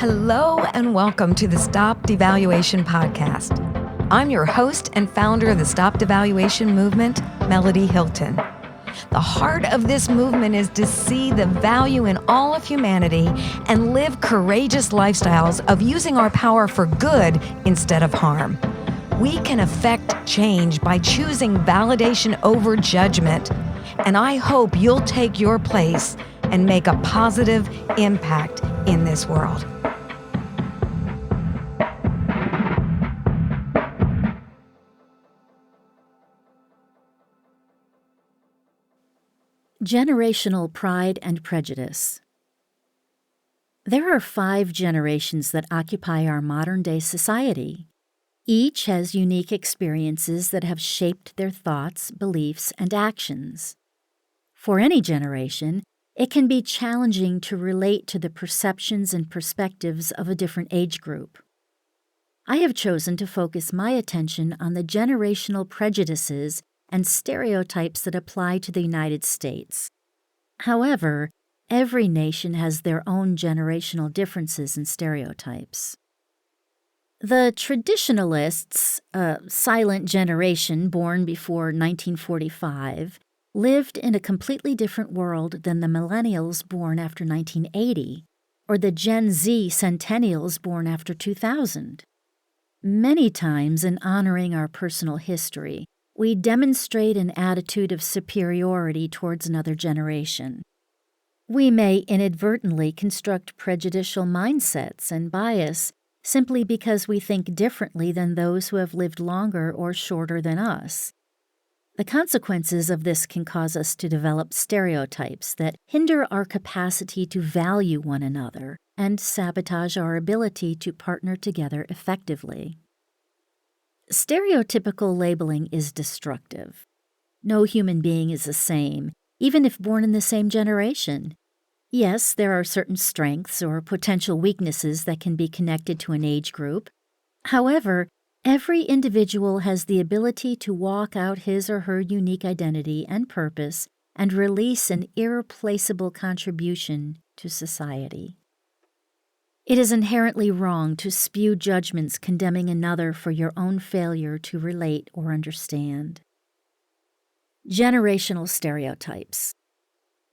Hello and welcome to the StopDevaluation podcast. I'm your host and founder of the StopDevaluation movement, Melodye Hilton. The heart of this movement is to see the value in all of humanity and live courageous lifestyles of using our power for good instead of harm. We can affect change by choosing validation over judgment, and I hope you'll take your place and make a positive impact in this world. Generational Pride and Prejudice. There are 5 generations that occupy our modern-day society. Each has unique experiences that have shaped their thoughts, beliefs, and actions. For any generation, it can be challenging to relate to the perceptions and perspectives of a different age group. I have chosen to focus my attention on the generational prejudices and stereotypes that apply to the United States. However, every nation has their own generational differences and stereotypes. The traditionalists, a silent generation born before 1945, lived in a completely different world than the millennials born after 1980, or the Gen Z centennials born after 2000. Many times in honoring our personal history, we demonstrate an attitude of superiority towards another generation. We may inadvertently construct prejudicial mindsets and bias simply because we think differently than those who have lived longer or shorter than us. The consequences of this can cause us to develop stereotypes that hinder our capacity to value one another and sabotage our ability to partner together effectively. Stereotypical labeling is destructive. No human being is the same, even if born in the same generation. Yes, there are certain strengths or potential weaknesses that can be connected to an age group. However, every individual has the ability to walk out his or her unique identity and purpose and release an irreplaceable contribution to society. It is inherently wrong to spew judgments condemning another for your own failure to relate or understand. Generational stereotypes.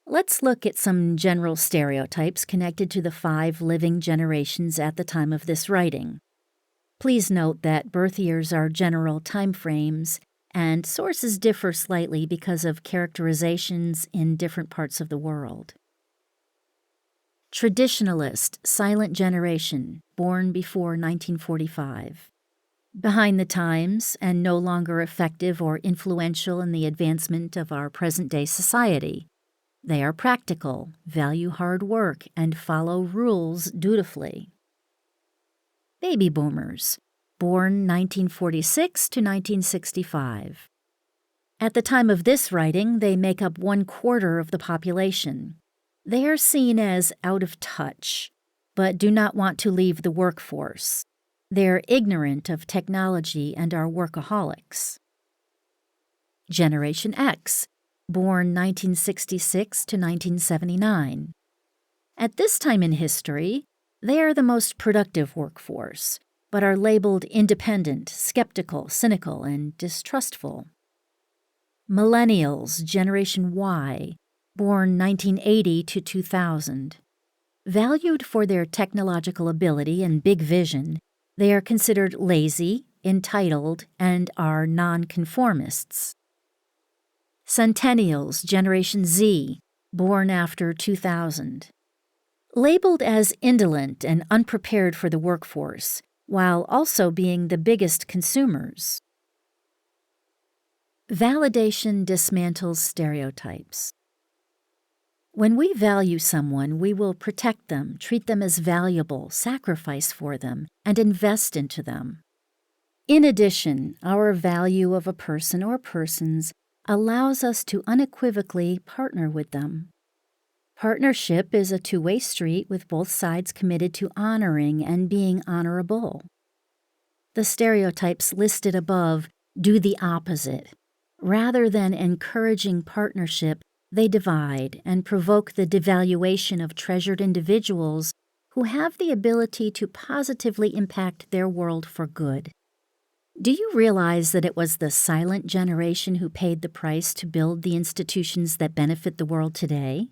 Let's look at some general stereotypes connected to the 5 living generations at the time of this writing. Please note that birth years are general time frames, and sources differ slightly because of characterizations in different parts of the world. Traditionalist, silent generation, born before 1945. Behind the times and no longer effective or influential in the advancement of our present-day society. They are practical, value hard work, and follow rules dutifully. Baby boomers, born 1946 to 1965. At the time of this writing, they make up 1/4 of the population. They are seen as out of touch, but do not want to leave the workforce. They're ignorant of technology and are workaholics. Generation X, born 1966 to 1979. At this time in history, they are the most productive workforce, but are labeled independent, skeptical, cynical, and distrustful. Millennials, Generation Y, born 1980 to 2000. Valued for their technological ability and big vision, they are considered lazy, entitled, and are nonconformists. Centennials, Generation Z, born after 2000. Labeled as indolent and unprepared for the workforce, while also being the biggest consumers. Validation dismantles stereotypes. When we value someone, we will protect them, treat them as valuable, sacrifice for them, and invest into them. In addition, our value of a person or persons allows us to unequivocally partner with them. Partnership is a two-way street with both sides committed to honoring and being honorable. The stereotypes listed above do the opposite. Rather than encouraging partnership, they divide and provoke the devaluation of treasured individuals who have the ability to positively impact their world for good. Do you realize that it was the silent generation who paid the price to build the institutions that benefit the world today?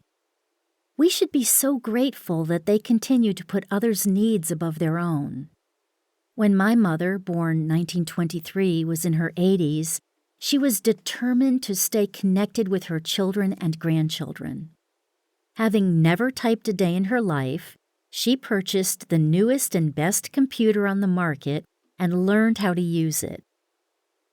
We should be so grateful that they continue to put others' needs above their own. When my mother, born 1923, was in her 80s, she was determined to stay connected with her children and grandchildren. Having never typed a day in her life, she purchased the newest and best computer on the market and learned how to use it.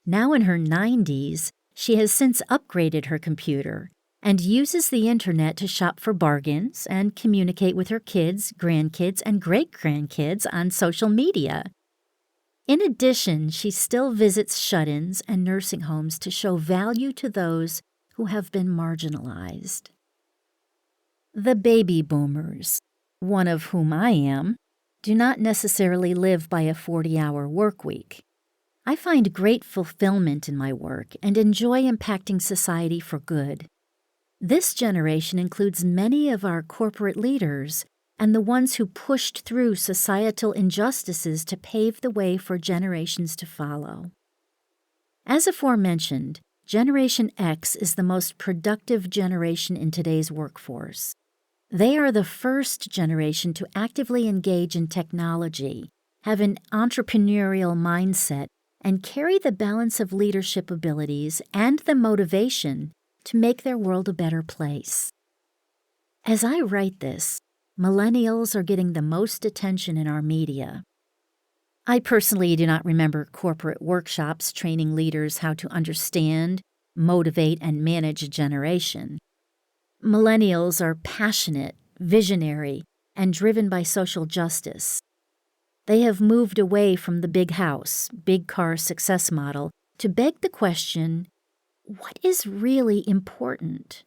Now in her 90s, she has since upgraded her computer and uses the internet to shop for bargains and communicate with her kids, grandkids, and great-grandkids on social media. In addition, she still visits shut-ins and nursing homes to show value to those who have been marginalized. The baby boomers, one of whom I am, do not necessarily live by a 40-hour work week. I find great fulfillment in my work and enjoy impacting society for good. This generation includes many of our corporate leaders and the ones who pushed through societal injustices to pave the way for generations to follow. As aforementioned, Generation X is the most productive generation in today's workforce. They are the first generation to actively engage in technology, have an entrepreneurial mindset, and carry the balance of leadership abilities and the motivation to make their world a better place. As I write this, millennials are getting the most attention in our media. I personally do not remember corporate workshops training leaders how to understand, motivate, and manage a generation. Millennials are passionate, visionary, and driven by social justice. They have moved away from the big house, big car success model to beg the question, what is really important?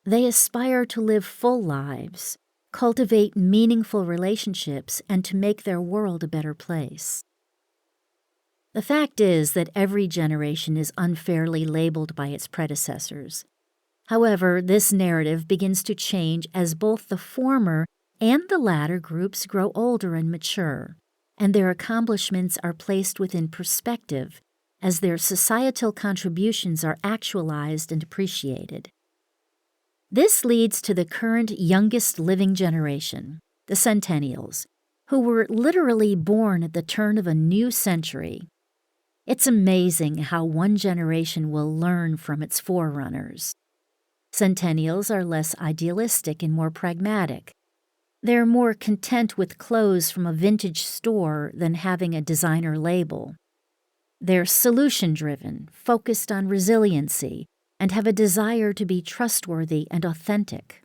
They aspire to live full lives, cultivate meaningful relationships, and to make their world a better place. The fact is that every generation is unfairly labeled by its predecessors. However, this narrative begins to change as both the former and the latter groups grow older and mature, and their accomplishments are placed within perspective as their societal contributions are actualized and appreciated. This leads to the current youngest living generation, the Centennials, who were literally born at the turn of a new century. It's amazing how one generation will learn from its forerunners. Centennials are less idealistic and more pragmatic. They're more content with clothes from a vintage store than having a designer label. They're solution-driven, focused on resiliency, and have a desire to be trustworthy and authentic.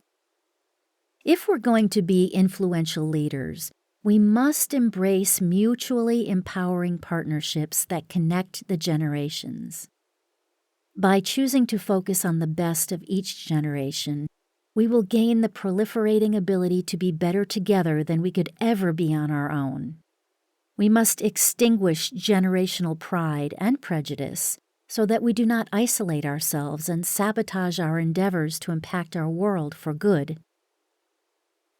If we're going to be influential leaders, we must embrace mutually empowering partnerships that connect the generations. By choosing to focus on the best of each generation, we will gain the proliferating ability to be better together than we could ever be on our own. We must extinguish generational pride and prejudice so that we do not isolate ourselves and sabotage our endeavors to impact our world for good.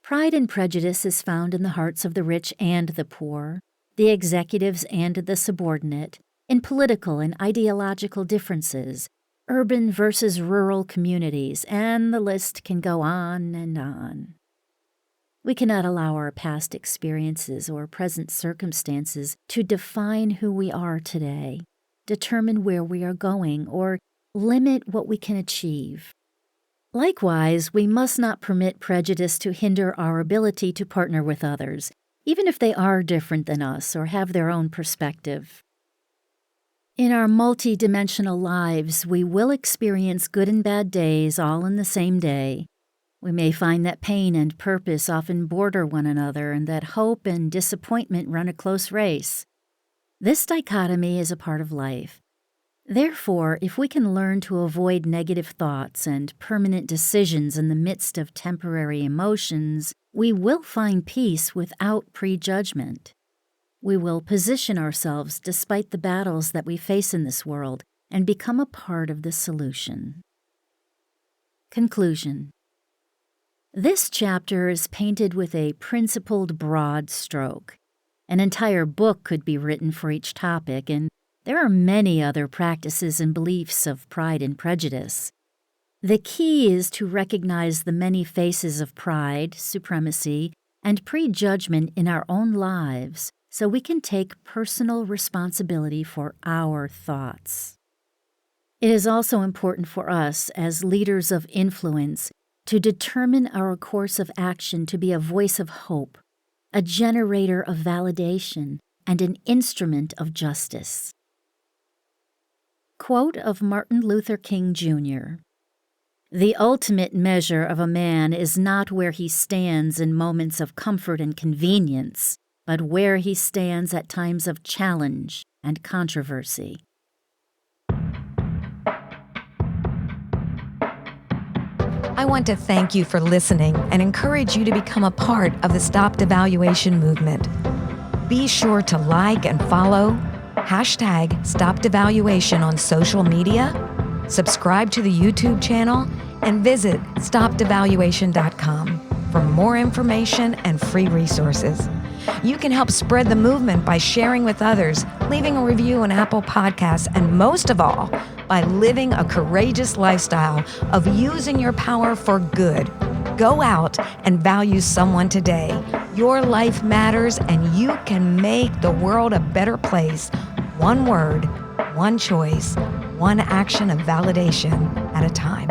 Pride and prejudice is found in the hearts of the rich and the poor, the executives and the subordinate, in political and ideological differences, urban versus rural communities, and the list can go on and on. We cannot allow our past experiences or present circumstances to define who we are today, determine where we are going, or limit what we can achieve. Likewise, we must not permit prejudice to hinder our ability to partner with others, even if they are different than us or have their own perspective. In our multi-dimensional lives, we will experience good and bad days all in the same day. We may find that pain and purpose often border one another and that hope and disappointment run a close race. This dichotomy is a part of life. Therefore, if we can learn to avoid negative thoughts and permanent decisions in the midst of temporary emotions, we will find peace without prejudgment. We will position ourselves despite the battles that we face in this world and become a part of the solution. Conclusion. This chapter is painted with a principled broad stroke. An entire book could be written for each topic, and there are many other practices and beliefs of pride and prejudice. The key is to recognize the many faces of pride, supremacy, and prejudgment in our own lives so we can take personal responsibility for our thoughts. It is also important for us, as leaders of influence, to determine our course of action to be a voice of hope, a generator of validation, and an instrument of justice. Quote of Martin Luther King, Jr. "The ultimate measure of a man is not where he stands in moments of comfort and convenience, but where he stands at times of challenge and controversy." I want to thank you for listening and encourage you to become a part of the StopDevaluation movement. Be sure to like and follow #StopDevaluation on social media, subscribe to the YouTube channel, and visit StopDevaluation.com for more information and free resources. You can help spread the movement by sharing with others, leaving a review on Apple Podcasts, and most of all, by living a courageous lifestyle of using your power for good. Go out and value someone today. Your life matters, and you can make the world a better place. One word, one choice, one action of validation at a time.